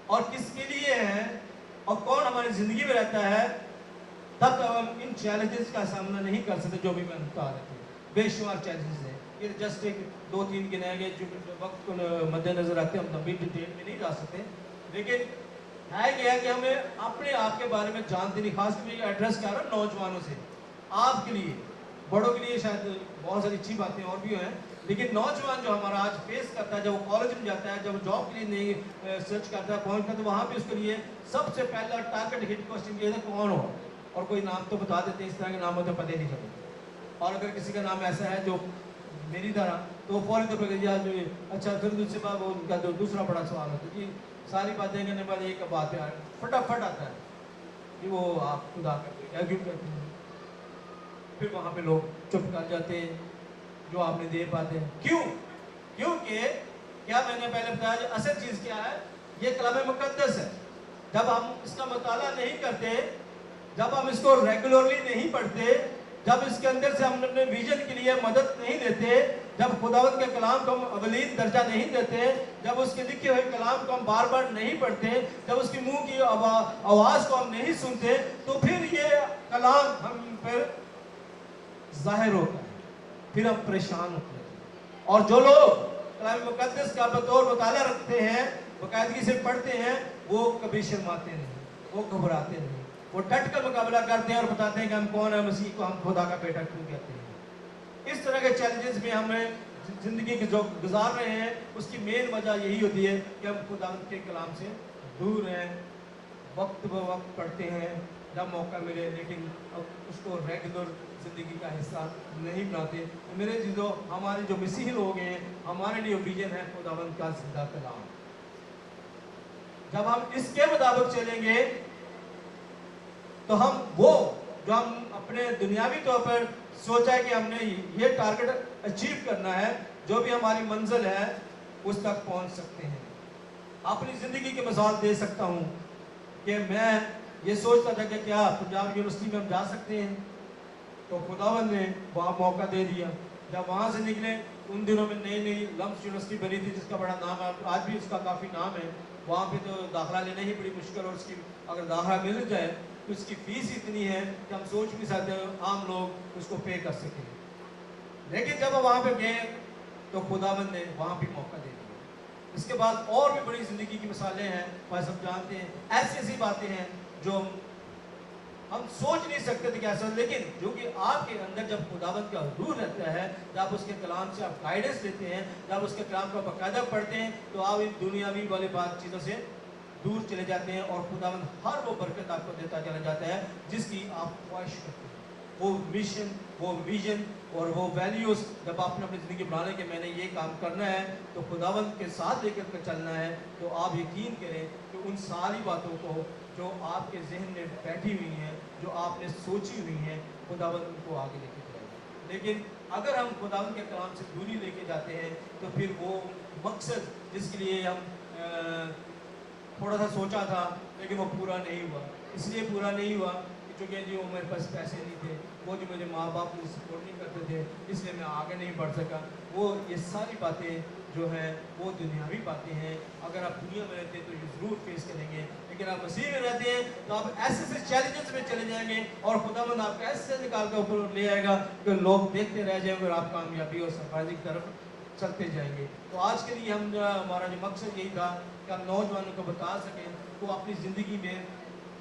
Speaker 2: और किसके लिए हैं और कौन हमारी ज़िंदगी में रहता है, तब तक हम इन चैलेंजेस का सामना नहीं कर सकते जो भी मैं बता रहे थे। बेशुमार चैलेंजेस हैं, ये जस्ट एक 2-3 गिनाए गए जो वक्त को मद्देनजर रखते हम लंबी डिटेल में नहीं जा सकते। लेकिन है क्या है कि हमें अपने आप के बारे में जानते नहीं, खास कर एड्रेस कर रहा हूँ नौजवानों से, आपके लिए, बड़ों के लिए शायद बहुत सारी अच्छी बातें और भी हैं, लेकिन नौजवान जो हमारा आज फेस करता है, जब वो कॉलेज में जाता है, जब वो जॉब के लिए नहीं सर्च करता है, पहुँचता है, तो वहाँ पे उसके लिए सबसे पहला टारगेट हिट क्वेश्चन ये है कौन हो। और कोई नाम तो बता देते हैं, इस तरह के नाम होते पता ही नहीं चलते। और अगर किसी का नाम ऐसा है जो मेरी तरह, तो फौरन तो अच्छा, फिर दूसरे बार वो उनका तो दूसरा बड़ा सवाल होता है कि सारी बातें करने के बाद एक बात है फटाफट आता है कि वो आप खुदा करते क्या क्यों करते हैं। फिर वहाँ पे लोग चुप कर जाते हैं, जो आप नहीं दे पाते हैं। क्यों? क्योंकि क्या मैंने पहले बताया, जो असल चीज़ क्या है, ये कलाम मुकद्दस है। जब हम इसका मुताला नहीं करते, जब हम इसको रेगुलरली नहीं पढ़ते, जब इसके अंदर से हम अपने विजन के लिए मदद नहीं देते, जब खुदावंद के कलाम को हम अवलीन दर्जा नहीं देते, जब उसके लिखे हुए कलाम को हम बार बार नहीं पढ़ते, जब उसकी मुंह की आवाज़ को हम नहीं सुनते, तो फिर ये कलाम हम पर जाहिर होता है, फिर हम परेशान होते हैं। और जो लोग कलाम मुकद्दस का बतौर मुताला रखते हैं, बाकायदगी से पढ़ते हैं, वो कभी शर्माते नहीं, वो घबराते नहीं, वो डट कर मुकाबला करते हैं और बताते हैं कि हम कौन है, मसीह को हम खुदा का बेटा क्यों कहते हैं। इस तरह के चैलेंजेस में हमें ज़िंदगी की जो गुजार रहे हैं, उसकी मेन वजह यही होती है कि हम खुदा के कलाम से दूर हैं, वक्त ब वक्त पढ़ते हैं जब मौका मिले, लेकिन अब उसको रेगुलर ज़िंदगी का हिस्सा नहीं बनाते। तो मेरे चीज़ों, हमारे जो मसीही लोग हैं, हमारे लिए विजन है खुदावंद का जिंदा कलाम। जब हम इसके मुताबिक चलेंगे तो हम वो जो हम अपने दुनियावी तौर पर सोचा है कि हमने ये टारगेट अचीव करना है, जो भी हमारी मंजिल है, उस तक पहुंच सकते हैं। अपनी ज़िंदगी की मिसाल दे सकता हूं कि मैं ये सोचता था कि क्या पंजाब यूनिवर्सिटी में हम जा सकते हैं, तो खुदावंद ने वहाँ मौका दे दिया। जब वहाँ से निकले, उन दिनों में नई नई लम्स यूनिवर्सिटी बनी थी, जिसका बड़ा नाम है, आज भी उसका काफ़ी नाम है। वहाँ पे तो दाखिला लेना ही बड़ी मुश्किल, और उसकी अगर दाखिला मिल जाए तो उसकी फ़ीस इतनी है कि हम सोच भी सकते हैं आम लोग उसको पे कर सकें। लेकिन जब वहाँ पे गए तो खुदावंद ने वहाँ भी मौका दे दिया। इसके बाद और भी बड़ी ज़िंदगी की मिसालें हैं, वह सब जानते हैं। ऐसी ऐसी बातें हैं जो हम सोच नहीं सकते थे कैसे, लेकिन जो कि आपके अंदर जब खुदावंद का रूह रहता है, जब उसके कलाम से आप गाइडेंस लेते हैं, जब उसके कलाम को बाकायदा पढ़ते हैं, तो आप इन दुनियावी वाली बात चीज़ों से दूर चले जाते हैं और खुदावंद हर वो बरकत आपको देता चला जाता है जिसकी आप ख्वाहिश करते हैं। वो मिशन, वो विजन और वो वैल्यूज़ जब आपने अपनी ज़िंदगी बनाने के मैंने ये काम करना है, तो खुदावंद के साथ लेकर के चलना है, तो आप यकीन करें कि उन सारी बातों को जो आपके जहन में बैठी हुई हैं, जो आपने सोची हुई हैं, खुदावंद उनको आगे लेके जाएगा। लेकिन अगर हम खुदावंद के कलाम से दूरी लेके जाते हैं, तो फिर वो मकसद जिसके लिए हम थोड़ा सा सोचा था, लेकिन वो पूरा नहीं हुआ। इसलिए पूरा नहीं हुआ कि चूँकि जो मेरे पास पैसे नहीं थे, वो जो मुझे माँ बाप मुझे सपोर्ट नहीं करते थे, इसलिए मैं आगे नहीं बढ़ सका। वो ये सारी बातें जो हैं वो दुनियावी बातें हैं। अगर आप दुनिया में रहते हैं तो ये ज़रूर फेस करेंगे, लेकिन आप मसीह में रहते हैं तो आप ऐसे ऐसे चैलेंजेस में चले जाएंगे और खुदावंद आपको ऐसे निकाल कर ऊपर ले आएगा कि लोग देखते रह जाएंगे और आप कामयाबी और सरफराजी की तरफ चलते जाएंगे। तो आज के लिए हमारा जो मकसद यही था कि हम नौजवानों को बता सकें तो अपनी ज़िंदगी में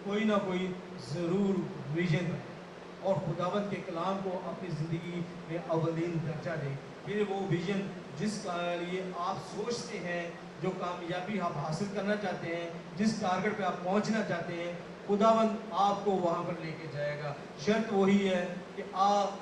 Speaker 2: कोई ना कोई ज़रूर विजन है और खुदावंद के कलाम को अपनी ज़िंदगी में अव्वलीन दर्जा दें। फिर वो विजन जिसका लिए आप सोचते हैं, जो कामयाबी आप हासिल करना चाहते हैं, जिस टारगेट पे आप पहुंचना चाहते हैं, खुदावंद आपको वहाँ पर लेके जाएगा। शर्त वही है कि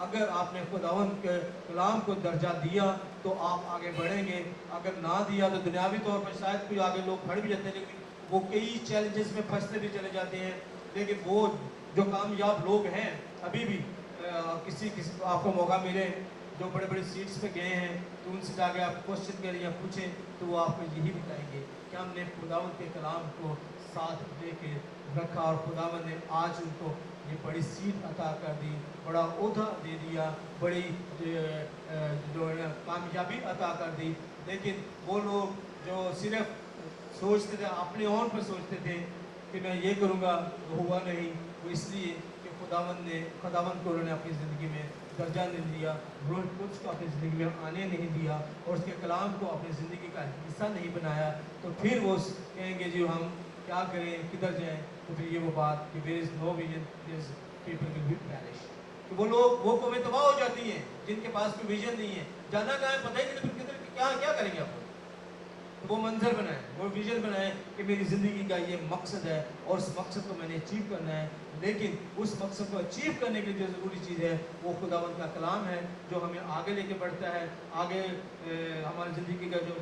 Speaker 2: अगर आपने खुदावंद के कलाम को दर्जा दिया तो आप आगे बढ़ेंगे, अगर ना दिया तो दुनियावी तौर पर शायद कोई आगे लोग खड़े भी जाते हैं, लेकिन वो कई चैलेंजेस में फंसते भी चले जाते हैं। लेकिन वो जो कामयाब लोग हैं अभी भी किसी को आपको मौका मिले जो बड़े बड़े सीट्स पे गए हैं तो उनसे जाके आप क्वेश्चन करें या पूछें तो वो आपको यही बताएंगे कि हमने खुदावंद के कलाम को साथ लेके रखा और खुदावंद ने आज उनको ये बड़ी सीट अता कर दी, बड़ा ओहदा दे दिया, बड़ी जो है कामयाबी अता कर दी। लेकिन वो लोग जो सिर्फ सोचते थे, अपने ओन पर सोचते थे कि मैं ये करूँगा, वो हुआ नहीं। वो इसलिए कि खुदावंद को उन्होंने अपनी ज़िंदगी में दर्जा नहीं दिया, रूह कुछ को अपनी ज़िंदगी में आने नहीं दिया और उसके कलाम को अपनी ज़िंदगी का हिस्सा नहीं बनाया। तो फिर वो कहेंगे जी हम क्या करें, किधर जाएं? तो फिर ये वो बात कि there is no vision, there is people will be perish. तो वो लोग वो कौमें तबाह हो जाती हैं जिनके पास कोई विजन नहीं है, जाना कहाँ है पता ही नहीं, तो फिर किधर क्या क्या करेंगे आप? तो वो मंजर बनाए, वो विजन बनाए कि मेरी ज़िंदगी का ये मकसद है और उस मकसद को मैंने अचीव करना है। लेकिन उस मकसद को अचीव करने के लिए जो ज़रूरी चीज़ है वो खुदावंद का कलाम है, जो हमें आगे लेके बढ़ता है, आगे हमारी ज़िंदगी का जो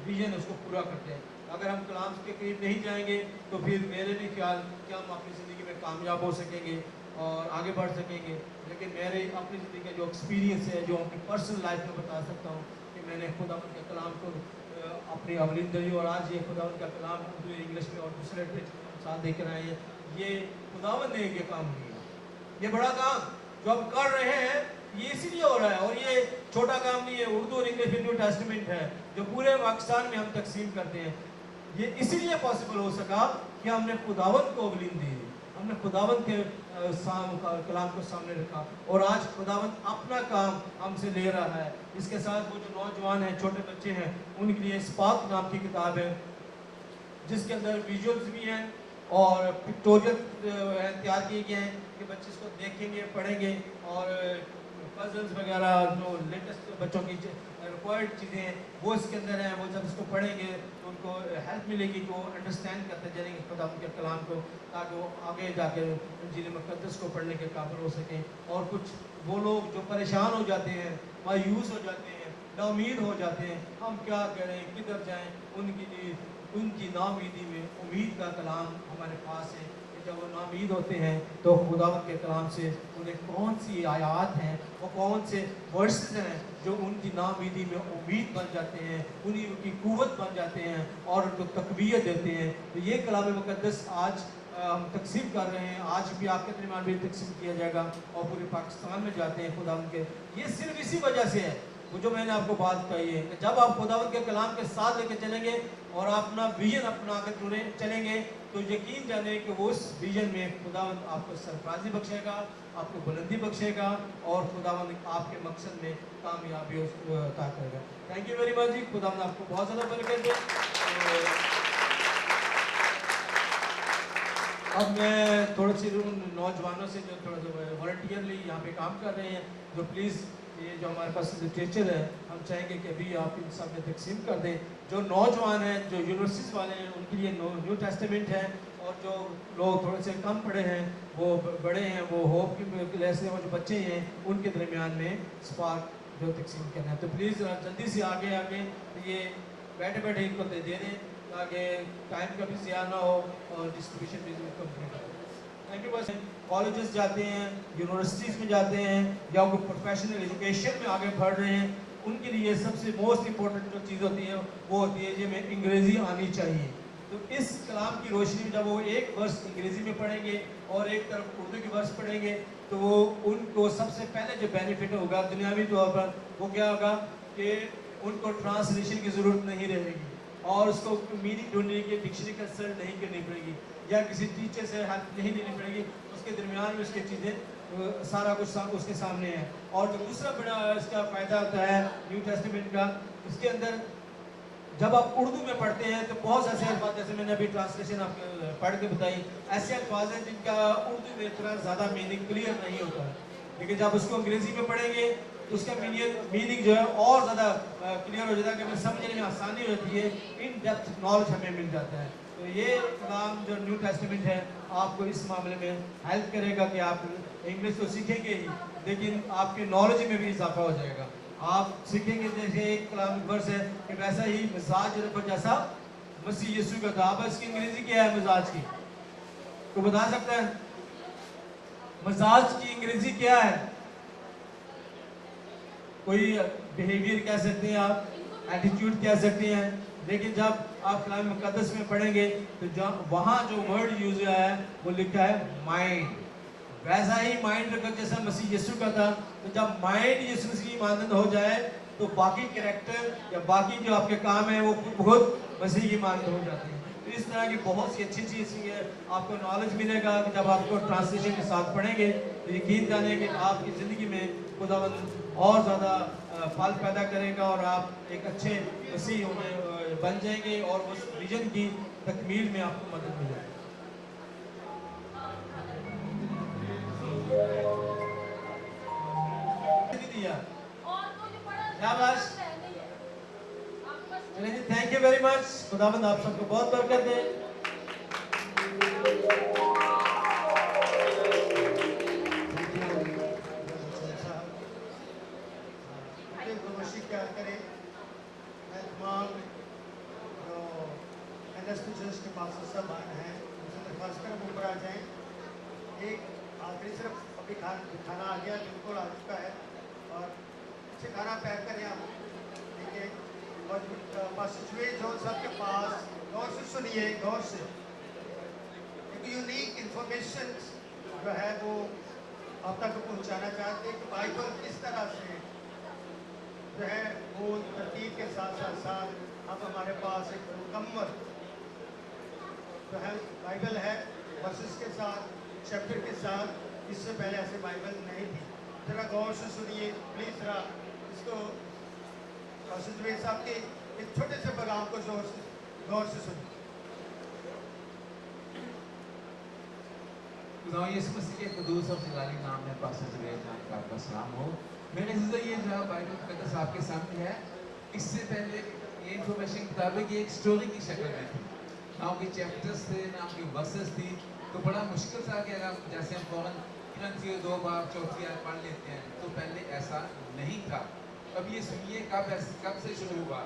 Speaker 2: विजन है उसको पूरा करते हैं। अगर हम कलाम के करीब नहीं जाएंगे तो फिर मेरे भी ख्याल कि हम अपनी ज़िंदगी में कामयाब हो सकेंगे और आगे बढ़ सकेंगे। लेकिन मेरे अपनी ज़िंदगी का जो एक्सपीरियंस है, जो अपनी पर्सनल लाइफ में बता सकता हूँ कि मैंने खुदावंद के कलाम को अपनी अवलीन दरी और आज ये खुदावंद का कलाम उर्दू इंग्लिश में और दूसरे साथ देख रहे हैं। ये खुदावंद ने ये काम किया, ये बड़ा काम जो आप कर रहे हैं ये इसीलिए हो रहा है और ये छोटा काम नहीं है। उर्दू और इंग्लिश में न्यू टेस्टामेंट है जो पूरे पाकिस्तान में हम तकसीम करते हैं, ये इसीलिए पॉसिबल हो सका कि हमने खुदावंद को अवलीन दी, हमने खुदावंद के कलाम को सामने रखा और आज खुदावंद अपना काम हमसे ले रहा है। इसके साथ वो जो नौजवान हैं, छोटे बच्चे हैं, उनके लिए स्पार्क नाम की किताब है जिसके अंदर विजुअल्स भी हैं और पिक्टोरियल तैयार किए गए हैं कि बच्चे इसको देखेंगे, पढ़ेंगे और पजल्स वगैरह जो लेटेस्ट बच्चों की रिक्वायर्ड चीज़ें हैं वो इसके अंदर हैं। वो जब इसको पढ़ेंगे तो उनको हेल्प मिलेगी कि वो अंडरस्टैंड करते जाएंगे खुदा के कलाम को, ताकि वो आगे जाके इंजील मुक़द्दस को पढ़ने के काबिल हो सकें। और कुछ वो लोग जो परेशान हो जाते हैं, मायूस हो जाते हैं, नाउमीद हो जाते हैं, हम क्या करें, किधर जाएँ, उनकी नाउमीदी में उम्मीद का कलाम हमारे पास है। जब वो नाउमीद होते हैं तो खुदावंद के कलाम से उन्हें कौन सी आयात हैं, वो कौन से वर्सेस हैं जो उनकी नाउमीदी में उम्मीद बन जाते हैं, उनकी कुव्वत बन जाते हैं और उनको तकवीयत देते हैं। तो ये कलाम मुक़द्दस आज हम तकसीम कर रहे हैं, आज भी आपके दरमियान भी तकसीम किया जाएगा और पूरे पाकिस्तान में जाते हैं खुदावंद के। ये सिर्फ इसी वजह से है वो जो मैंने आपको बात कही है कि जब आप खुदावंद के कलाम के साथ लेके चलेंगे और अपना विजन अपना के जुड़े चलेंगे तो यकीन जाने कि वो उस विजन में खुदावंद आपको सरफराजी बख्शेगा, आपको बुलंदी बख्शेगा और खुदावंद आपके मकसद में कामयाबी अता करेगा। थैंक यू वेरी मच जी, खुदावंद आपको बहुत ज़्यादा बरकत दे। अब मैं थोड़ी सी उन नौजवानों से जो थोड़ा सा वॉलंटियरली यहाँ पे काम कर रहे हैं, जो प्लीज़ ये जो हमारे पास लिटरेचर है हम चाहेंगे कि अभी आप इन सब में तकसीम कर दें। जो नौजवान हैं, जो यूनिवर्सिटीज़ वाले हैं, उनके लिए न्यू टेस्टामेंट है और जो लोग थोड़े से कम पढ़े हैं, वो बड़े हैं, वो होप की लेस वो जो बच्चे हैं उनके दरमियान में स्पार्क जो तकसीम करना है। तो प्लीज़ जल्दी से आगे ये बैठे बैठे इनको दे दें ताकि टाइम का भी ज़िया ना हो और डिस्ट्रीब्यूशन भी कंप्लीट हो। Thank you. बस कॉलेजेस जाते हैं, यूनिवर्सिटीज़ में जाते हैं या वो प्रोफेशनल एजुकेशन में आगे बढ़ रहे हैं, उनके लिए सबसे मोस्ट इम्पोर्टेंट जो चीज़ होती है वो होती है कि हमें अंग्रेज़ी आनी चाहिए। तो इस कलाम की रोशनी में जब वो एक वर्स अंग्रेज़ी में पढ़ेंगे और एक तरफ उर्दू के वर्स पढ़ेंगे तो वो उनको सबसे पहले जो बेनिफिट होगा दुनियावी तौर पर वो क्या होगा कि उनको ट्रांसलेशन की ज़रूरत नहीं रहेगी और उसको मीनिंग ढूंढने की डिक्शनरी कंसल्ट नहीं करनी पड़ेगी या किसी टीचर से हेल्प नहीं लेनी पड़ेगी। उसके दरमियान में उसकी चीज़ें सारा कुछ उसके सामने है। और जो दूसरा बड़ा इसका फ़ायदा होता है न्यू टेस्टामेंट का, इसके अंदर जब आप उर्दू में पढ़ते हैं तो बहुत ऐसे अल्फाज, जैसे मैंने अभी ट्रांसलेशन आपको पढ़ के बताई, ऐसे अल्फाज हैं जिनका उर्दू में इतना ज़्यादा मीनिंग क्लियर नहीं होता है, लेकिन जब उसको अंग्रेज़ी में पढ़ेंगे तो उसका मीनिंग जो है और ज़्यादा क्लियर हो जाता है कि हमें समझने में आसानी होती है, इन डेप्थ नॉलेज हमें मिल जाता है। तो ये कलाम जो न्यू टेस्टामेंट है आपको इस मामले में हेल्प करेगा कि आप इंग्लिश तो सीखेंगे ही लेकिन आपके नॉलेज में भी इजाफा हो जाएगा। आप सीखेंगे जैसे एक कलाम वर्स है कि वैसा ही मिजाज रब जैसा मसीह यीशु का था। अब इसकी अंग्रेजी क्या है मिजाज की, तो बता सकता है मिजाज की अंग्रेजी क्या है? कोई बिहेवियर कह सकते हैं आप, एटीट्यूड कह सकते हैं, लेकिन जब आप कलाम मुकद्दस में पढ़ेंगे तो वहाँ जो वर्ड यूज हुआ है वो लिखा है माइंड। वैसा ही माइंड रखा जैसा मसीह यीशु का था। तो जब माइंड यीशु मसीह की मानंद हो जाए तो बाकी कैरेक्टर या बाकी जो आपके काम है वो खुद मसीह की मानंद हो जाते हैं। तो इस तरह की बहुत सी अच्छी चीज़ है, आपको नॉलेज मिलेगा कि जब आपको ट्रांसलेशन के साथ पढ़ेंगे तो यकीन जाने कि आपकी ज़िंदगी में खुदावंद और ज़्यादा फल पैदा करेगा और आप एक अच्छे मसीह बन जाएंगे और उस विजन की तकमील में आपको मदद मिलेगी। Thank you very much. खुदावंद आप सबको बहुत बरकत दे।
Speaker 1: क्या करें, मैं तमाम जो एनएसटीजर्स के पास सब आए हैं उनसे दरख्वास्त कर ऊपर आ जाएं। एक आखिरी सिर्फ अभी खाना आ गया, बिल्कुल आ चुका है और अच्छे खाना पैक करें आप, ठीक है। और पास्टर जो सबके पास गौर से सुनिए, गौर से एक यूनिक इंफॉर्मेशन जो है वो आप तक पहुंचाना चाहते हैं कि बाइबल किस तरह से जो है वो तरतीब के साथ साथ अब हमारे पास एक मुकम्मल जो है बाइबल है वर्सेस के साथ, चैप्टर के साथ। इससे पहले ऐसे बाइबल नहीं थी। ज़रा गौर से सुनिए प्लीज़, ज़रा इसको जुबैर साहब के एक छोटे से पैगाम को गौर से सुनिए।
Speaker 7: खुदा यीशु मसीह के क़ुद्दूस और जलाली नाम में पास्टर जुबैर जान का आपका सलाम हो। मेरे अज़ीज़ों, ये जो बाइबल मुक़द्दस आपके सामने है, इससे पहले ये इन्फॉर्मेशन किताबें की एक स्टोरी की शक्ल में थी, ना उनके चैप्टर्स थे ना उनकी वर्सेस थी। तो बड़ा मुश्किल था कि अगर जैसे हम फ़ौरन तुरंत 2 बार चौथी आयत पढ़ लेते हैं, तो पहले ऐसा नहीं था। अब ये सुनिए कब से शुरू हुआ।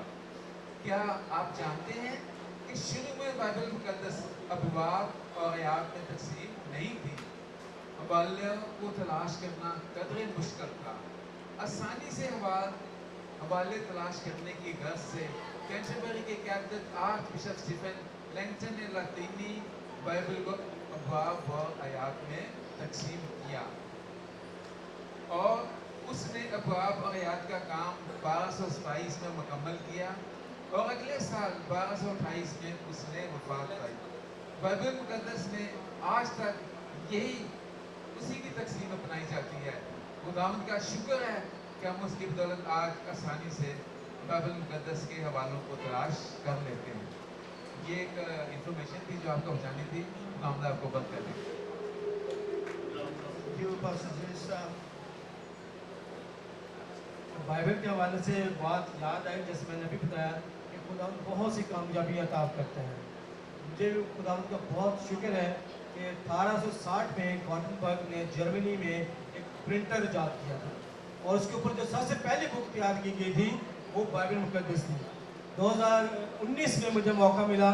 Speaker 7: क्या आप जानते हैं कि शुरू में बाइबल मुक़द्दस अबवाब और आयात में तकसीम नहीं थी। हवाले को तलाश करना कदरे मुश्किल था। आसानी से हवाले तलाश करने की गर्ज से कैंटरबरी के कैप्टन आर्चबिशप स्टीफन लैंगटन ने लतीनी बाइबल को अबवाब और आयात में तकसीम किया और उसने अबवाब और आयात का काम 1227 में मुकम्मल किया और अगले साल 1228 में उसने वफात पाई। बाइबल मुक़द्दस में आज तक यही उसी की तकसीम अपनाई जाती है। खुदावंद का शुक्र है कि हम उसकी बदौलत आज आसानी से बाइबल मुक़द्दस के हवालों को तलाश कर लेते हैं। ये एक इंफॉर्मेशन थी जो आपको पहुँचानी थी। खुदावंद आपको बरकत दे।
Speaker 2: बाइबल के हवाले से बात याद आई, जैसे मैंने अभी बताया कि खुदावंद बहुत सी कामयाबी अता करते हैं। मुझे खुदावंद का बहुत शुक्र है कि 1860 में गॉटनबर्ग ने जर्मनी में एक प्रिंटर इजाद किया था और उसके ऊपर जो सबसे पहली बुक तैयार की गई थी वो बाइबल मुक़द्दस थी। 2019 में मुझे मौका मिला,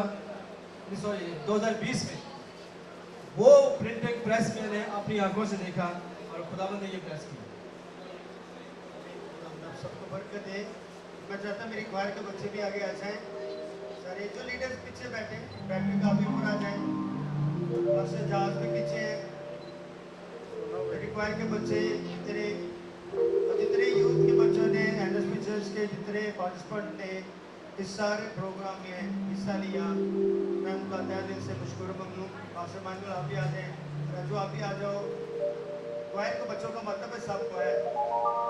Speaker 2: 2020 में वो प्रिंटिंग प्रेस मैंने अपनी आंखों से देखा और खुदावंद ने ये प्रेस की।
Speaker 1: आप सबको बरकत दे। मैं चाहता मेरी ख्वाहिश के बच्चे भी आगे आ जाएं, सारे जो लीडर्स पीछे बैठे बैठने का भी ऊपर आ जाएं, मास्टर जहाज भी पीछे है। मेरी ख्वाहिश के बच्चे जितने यूथ के बच्चों ने एनएस पिक्चर्स के जितने पार्टिसिपेंट ने इस सारे प्रोग्राम में हिस्सा लिया, मैं उनका तहे दिल से मुश्कुर ममनून। मास्टर माइकल आप भी आ जाएं, राजू आप भी आ जाओ। ख्वाहिश के बच्चों का मतलब है सबको है।